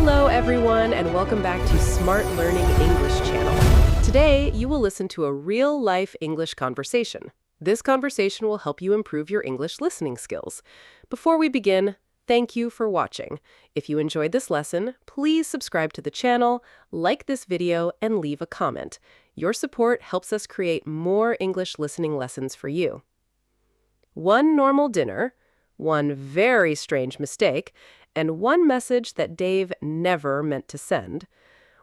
Hello, everyone, and welcome back to Smart Learning English channel. Today, you will listen to a real-life English conversation. This conversation will help you improve your English listening skills. Before we begin, thank you for watching. If you enjoyed this lesson, please subscribe to the channel, like this video, and leave a comment. Your support helps us create more English listening lessons for you. One normal dinner, one very strange mistake, and one message that Dave never meant to send.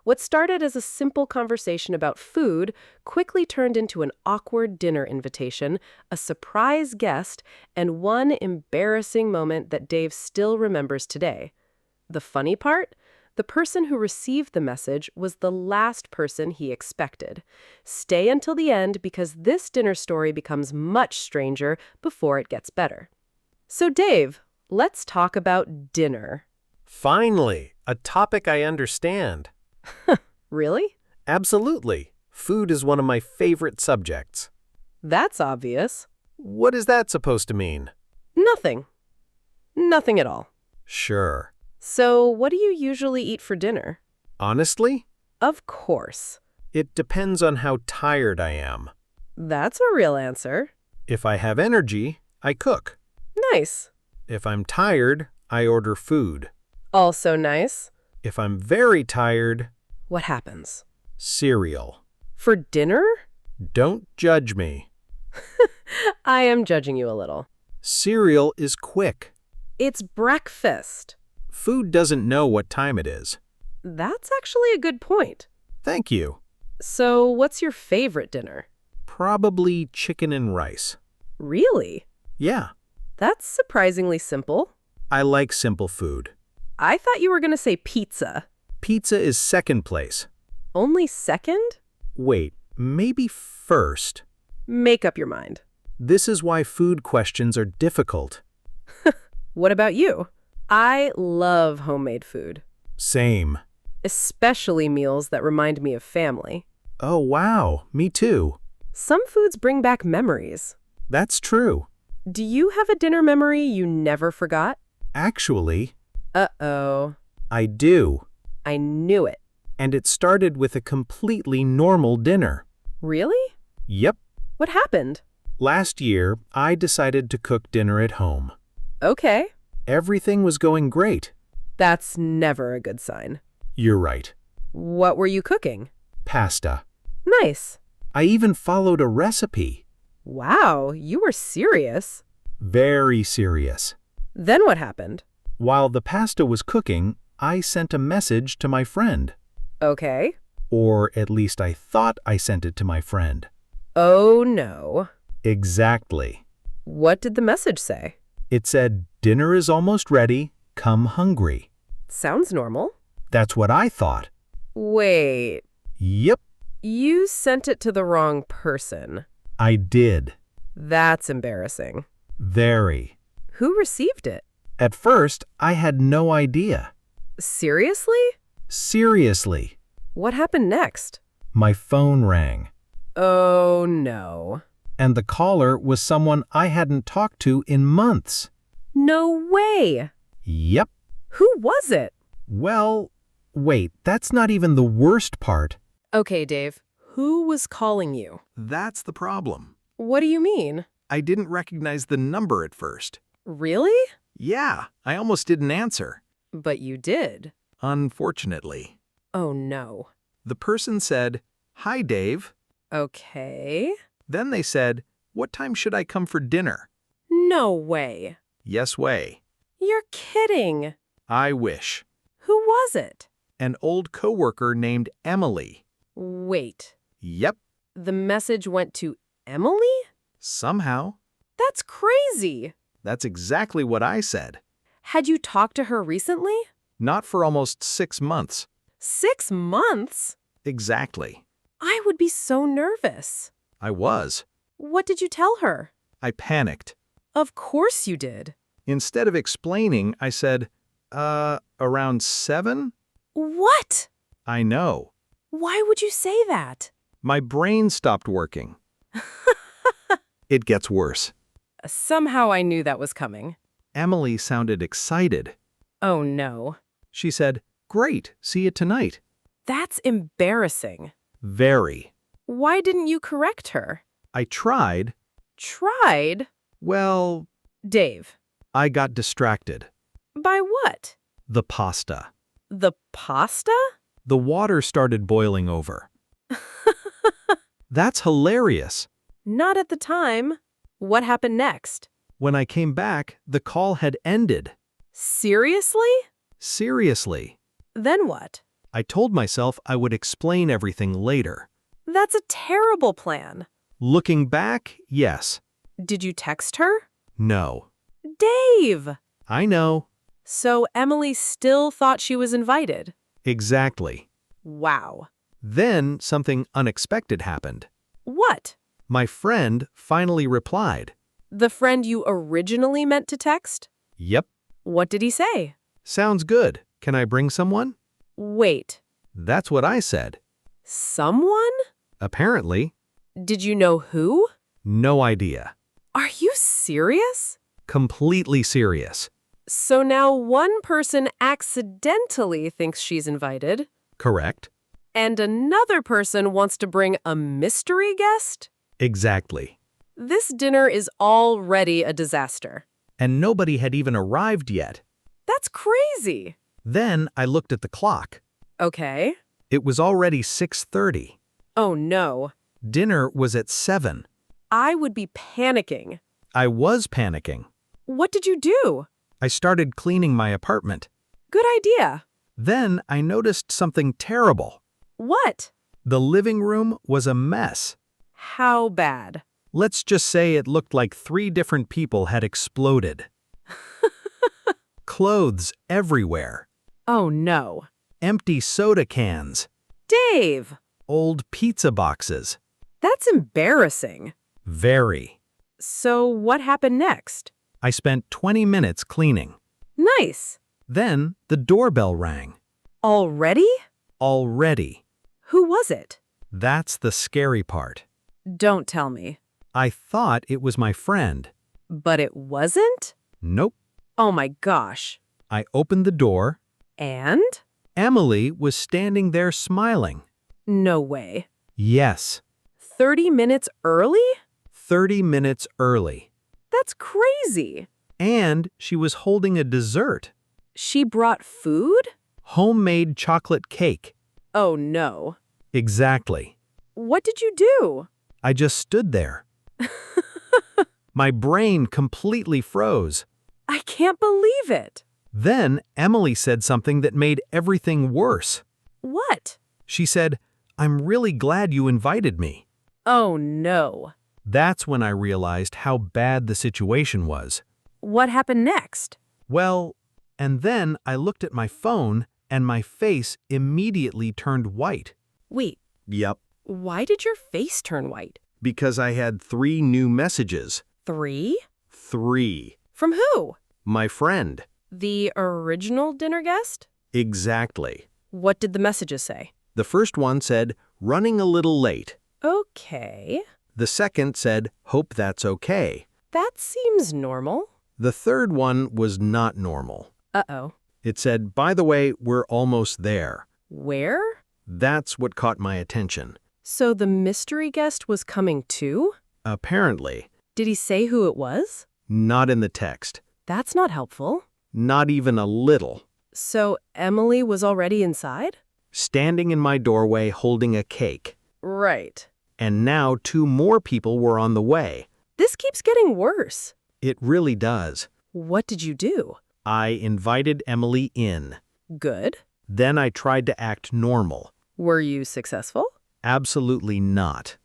What started as a simple conversation about food quickly turned into an awkward dinner invitation, a surprise guest, and one embarrassing moment that Dave still remembers today. The funny part? The person who received the message was the last person he expected. Stay until the end because this dinner story becomes much stranger before it gets better. So Dave, let's talk about dinner. Finally, a topic I understand. Really? Absolutely. Food is one of my favorite subjects. That's obvious. What is that supposed to mean? Nothing. Nothing at all. Sure. So, what do you usually eat for dinner? Honestly, Of course. it depends on how tired I am. That's a real answer. If I have energy, I cook. Nice. If I'm tired, I order food. Also nice. If I'm very tired, What happens? cereal. For dinner? Don't judge me. I am judging you a little. Cereal is quick. It's breakfast. Food doesn't know what time it is. That's actually a good point. Thank you. So, what's your favorite dinner? Probably chicken and rice. Really? Yeah, That's surprisingly simple. I like simple food. I thought you were going to say pizza. Pizza is second place. Only second? Wait, maybe first. Make up your mind. This is why food questions are difficult. What about you? I love homemade food, Same. especially meals that remind me of family. Oh, wow, me too. Some foods bring back memories. That's true. Do you have a dinner memory you never forgot? Actually, Uh-oh. I do. I knew it. And it started with a completely normal dinner. Really? Yep. What happened? Last year, I decided to cook dinner at home. Okay. Everything was going great. That's never a good sign. You're right. What were you cooking? Pasta. Nice. I even followed a recipe. Wow, you were serious. Very serious. Then what happened? While the pasta was cooking, I sent a message to my friend. Okay. Or at least I thought I sent it to my friend. Oh no. Exactly. What did the message say? It said, "Dinner is almost ready. Come hungry." Sounds normal. That's what I thought. Wait, Yep, you sent it to the wrong person. I did. That's embarrassing. Very. Who received it? At first, I had no idea. Seriously? Seriously. What happened next? My phone rang. Oh no. And the caller was someone I hadn't talked to in months. No way. Yep. Who was it? Well, wait, that's not even the worst part. Okay, Dave. Who was calling you? That's the problem. What do you mean? I didn't recognize the number at first. Really? Yeah, I almost didn't answer. But you did. Unfortunately. Oh no. The person said, "Hi, Dave." Okay. Then they said, "What time should I come for dinner?" No way. Yes way. You're kidding. I wish. Who was it? An old coworker named Emily. Wait. Yep, The message went to Emily? somehow. That's crazy. That's exactly what I said. Had you talked to her recently? Not for almost 6 months. 6 months? Exactly. I would be so nervous. I was. What did you tell her? I panicked. Of course you did. Instead of explaining, I said, around 7? What? I know. Why would you say that? My brain stopped working. It gets worse. Somehow I knew that was coming. Emily sounded excited. Oh no. She said, Great, see you tonight. That's embarrassing. Very. Why didn't you correct her? I tried. Tried? Well, Dave. I got distracted. By what? The pasta. The pasta? The water started boiling over. That's hilarious. Not at the time. What happened next? When I came back, the call had ended. Seriously? Seriously. Then what? I told myself I would explain everything later. That's a terrible plan. Looking back, yes. Did you text her? No. Dave! I know. So Emily still thought she was invited. Exactly. Wow. Then something unexpected happened. What? My friend finally replied. The friend you originally meant to text? Yep. What did he say? Sounds good. Can I bring someone? Wait. That's what I said. Someone? Apparently. Did you know who? No idea. Are you serious? Completely serious. So now one person accidentally thinks she's invited, Correct? and another person wants to bring a mystery guest? Exactly. This dinner is already a disaster. And nobody had even arrived yet. That's crazy. Then I looked at the clock. Okay. It was already 6:30. Oh no. Dinner was at 7. I would be panicking. I was panicking. What did you do? I started cleaning my apartment. Good idea. Then I noticed something terrible. What? The living room was a mess. How bad? Let's just say it looked like 3 different people had exploded. Clothes everywhere. Oh no. Empty soda cans. Dave! Old pizza boxes. That's embarrassing. Very. So what happened next? I spent 20 minutes cleaning. Nice. Then the doorbell rang. Already? Already. Who was it? That's the scary part. Don't tell me. I thought it was my friend. But it wasn't? Nope. Oh my gosh. I opened the door. And? Emily was standing there smiling. No way. Yes. 30 minutes early? 30 minutes early. That's crazy. And she was holding a dessert. She brought food? Homemade chocolate cake. Oh no. Exactly. What did you do? I just stood there. My brain completely froze. I can't believe it. Then Emily said something that made everything worse. What? She said, "I'm really glad you invited me." Oh no. That's when I realized how bad the situation was. What happened next? Well, and then I looked at my phone and my face immediately turned white. Wait, Yep. why did your face turn white? Because I had 3 new messages. 3? 3. From who? My friend. The original dinner guest? Exactly. What did the messages say? The first one said, "Running a little late." Okay. The second said, "Hope that's okay." That seems normal. The third one was not normal. Uh-oh. It said, "By the way, we're almost there." Where? That's what caught my attention. So the mystery guest was coming too? Apparently, Did he say who it was? not in the text. That's not helpful. Not even a little. So Emily was already inside? Standing in my doorway holding a cake. Right. And now 2 more people were on the way. This keeps getting worse. It really does. What did you do? I invited Emily in. Good. Then I tried to act normal. Were you successful? Absolutely not.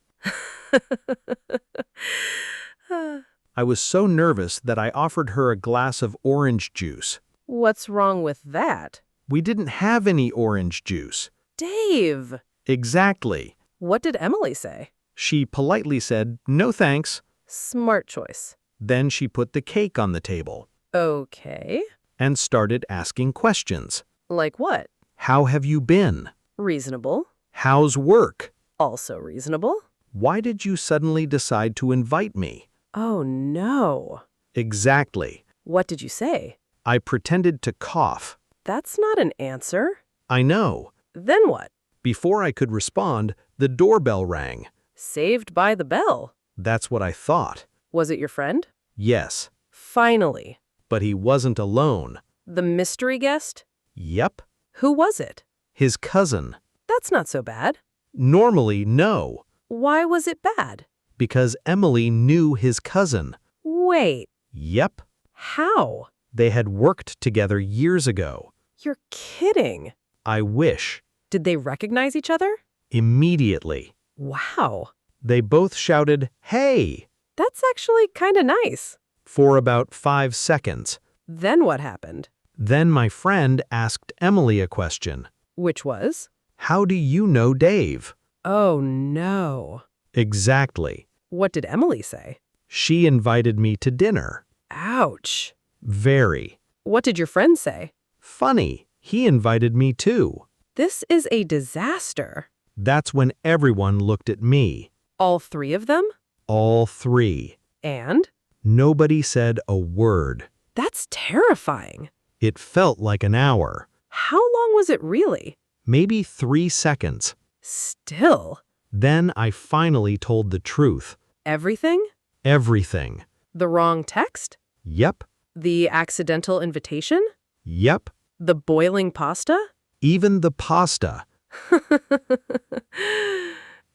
I was so nervous that I offered her a glass of orange juice. What's wrong with that? We didn't have any orange juice. Dave! Exactly. What did Emily say? She politely said, "No thanks." Smart choice. Then she put the cake on the table Okay. and started asking questions. Like what? How have you been? Reasonable. How's work? Also reasonable. Why did you suddenly decide to invite me? Oh no. Exactly. What did you say? I pretended to cough. That's not an answer. I know. Then what? Before I could respond, the doorbell rang. Saved by the bell. That's what I thought. Was it your friend? Yes, Finally. but he wasn't alone. The mystery guest? Yep, Who was it? his cousin. That's not so bad. Normally, no, Why was it bad? because Emily knew his cousin. Wait, Yep, how? they had worked together years ago. You're kidding. I wish. Did they recognize each other? Immediately. Wow. They both shouted, "Hey!" That's actually kind of nice. for about 5 seconds. Then what happened? Then my friend asked Emily a question. Which was? How do you know Dave? Oh no. Exactly. What did Emily say? She invited me to dinner. Ouch. Very. What did your friend say? Funny, he invited me too. This is a disaster. That's when everyone looked at me. All three of them? All three. And? Nobody said a word. That's terrifying. It felt like an hour. How long was it really? Maybe 3 seconds. Still. Then I finally told the truth. Everything? Everything. The wrong text? Yep. The accidental invitation? Yep. The boiling pasta? Even the pasta.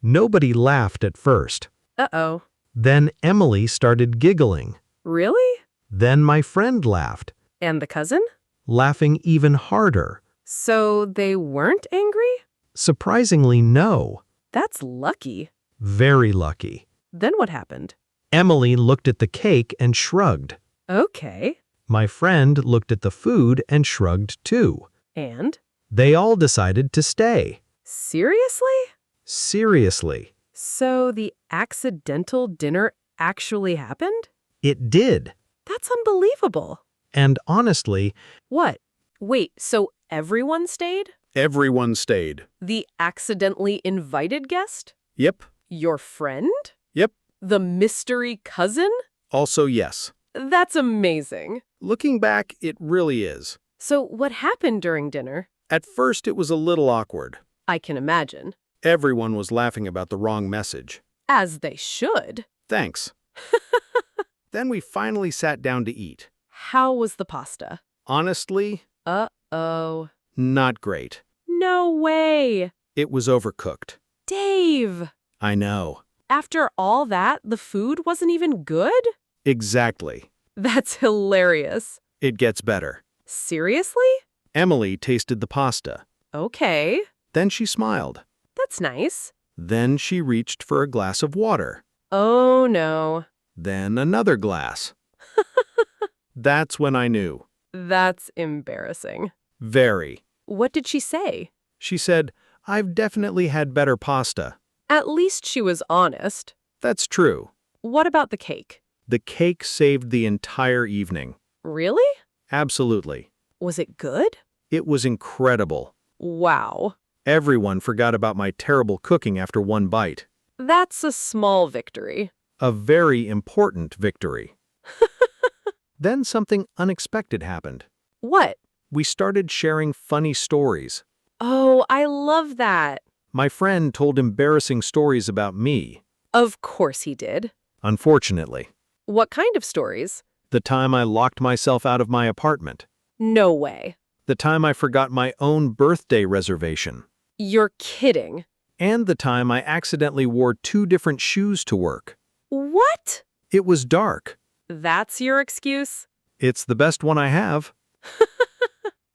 Nobody laughed at first. Uh-oh. Then Emily started giggling. Really? Then my friend laughed, And the cousin? laughing even harder. So they weren't angry? Surprisingly, no. That's lucky. Very lucky. Then what happened? Emily looked at the cake and shrugged. Okay. My friend looked at the food and shrugged too. And? They all decided to stay. Seriously? Seriously. So the accidental dinner actually happened? It did. That's unbelievable. And honestly, What? Wait, so everyone stayed? Everyone stayed. The accidentally invited guest? Yep. Your friend? Yep. The mystery cousin? Also yes. That's amazing. Looking back, it really is. So what happened during dinner? At first, it was a little awkward. I can imagine. Everyone was laughing about the wrong message. As they should. Thanks. Then we finally sat down to eat. How was the pasta? Honestly, Uh-oh. not great. No way. It was overcooked. Dave. I know. After all that, the food wasn't even good? Exactly. That's hilarious. It gets better. Seriously? Emily tasted the pasta. Okay. Then she smiled. That's nice. Then she reached for a glass of water. Oh, no. Then another glass. That's when I knew. That's embarrassing. Very. What did she say? She said, I've definitely had better pasta. At least she was honest. That's true. What about the cake? The cake saved the entire evening. Really? Absolutely. Was it good? It was incredible. Wow. Everyone forgot about my terrible cooking after one bite. That's a small victory. A very important victory. Then something unexpected happened. What? We started sharing funny stories. Oh, I love that. My friend told embarrassing stories about me. Of course he did. Unfortunately, What kind of stories? the time I locked myself out of my apartment. No way. The time I forgot my own birthday reservation. You're kidding. And the time I accidentally wore 2 different shoes to work. What? It was dark. That's your excuse? It's the best one I have.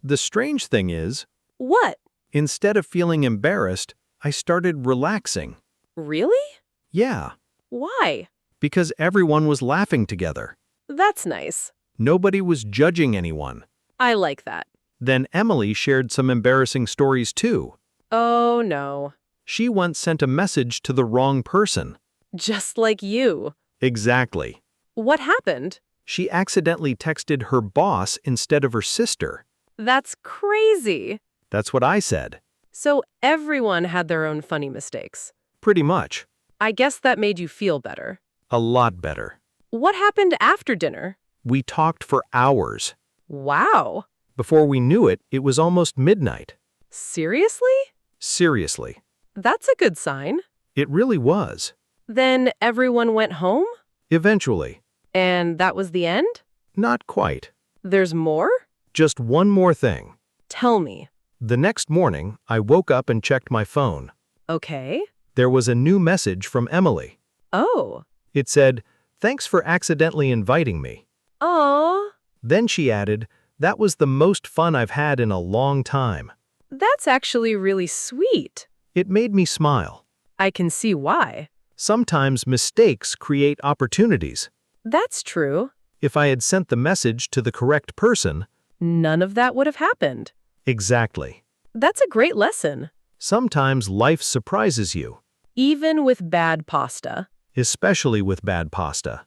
The strange thing is, What? instead of feeling embarrassed, I started relaxing. Really? Yeah, Why? because everyone was laughing together. That's nice. Nobody was judging anyone. I like that. Then Emily shared some embarrassing stories too. Oh, no. She once sent a message to the wrong person. Just like you. Exactly. What happened? She accidentally texted her boss instead of her sister. That's crazy. That's what I said. So everyone had their own funny mistakes. Pretty much. I guess that made you feel better. A lot better. What happened after dinner? We talked for hours. Wow. Before we knew it, it was almost midnight. Seriously? Seriously. That's a good sign. It really was. Then everyone went home? Eventually. And that was the end? Not quite. There's more? Just one more thing. Tell me. The next morning, I woke up and checked my phone. Okay. There was a new message from Emily. Oh. It said, "Thanks for accidentally inviting me." Aw. Then she added, "That was the most fun I've had in a long time." That's actually really sweet. It made me smile. I can see why. Sometimes mistakes create opportunities. That's true. If I had sent the message to the correct person, None of that would have happened. exactly. That's a great lesson. Sometimes life surprises you, Even with bad pasta. especially with bad pasta.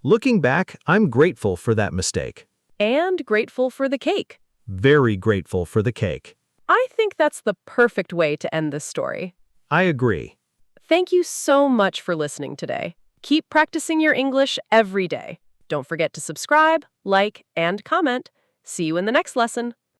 Looking back, I'm grateful for that mistake. And grateful for the cake. Very grateful for the cake. I think that's the perfect way to end this story. I agree. Thank you so much for listening today. Keep practicing your English every day. Don't forget to subscribe, like, and comment. See you in the next lesson.